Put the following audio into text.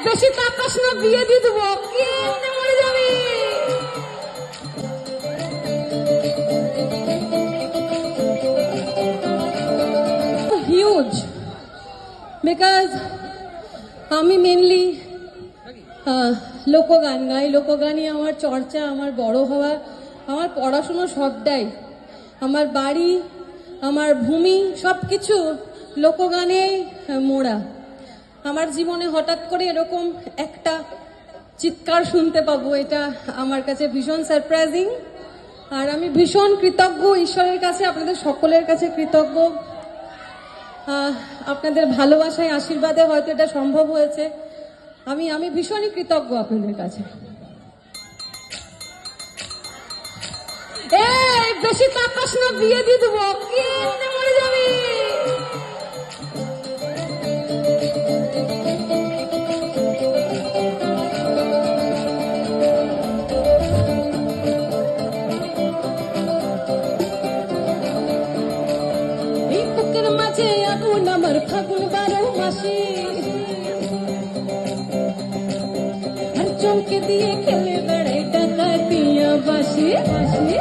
বেশি তাকাস না, বিয়ে দিয়ে দেবো, কেমনে মরে যাবি। হিউজ, বিকজ আমি মেনলি লোকগান গাই। লোকগানই আমার চর্চা, আমার বড় হওয়া, আমার পড়াশুনো সবটাই, আমার বাড়ি, আমার ভূমি, সব কিছু লোকগানে মোড়া। আমার জীবনে হঠাৎ করে এরকম একটা চিৎকার শুনতে পাবো, এটা আমার কাছে ভীষণ সারপ্রাইজিং। আর আমি ভীষণ কৃতজ্ঞ ঈশ্বরের কাছে, আপনাদের সকলের কাছে কৃতজ্ঞ। আপনাদের ভালোবাসায়, আশীর্বাদে হয়তো এটা সম্ভব হয়েছে। আমি ভীষণই কৃতজ্ঞ আপনাদের কাছে। এই বেশি তাকাস না, বিয়ে দিয়ে দেবো, কেমনে মরে যাবি। এই বুকের মাঝে আগুন আমার, ফাগুন 12 মাসে, আর চমকে দিয়ে খেলে বেড়াই ডাকাতিয়া বাসি বাসি।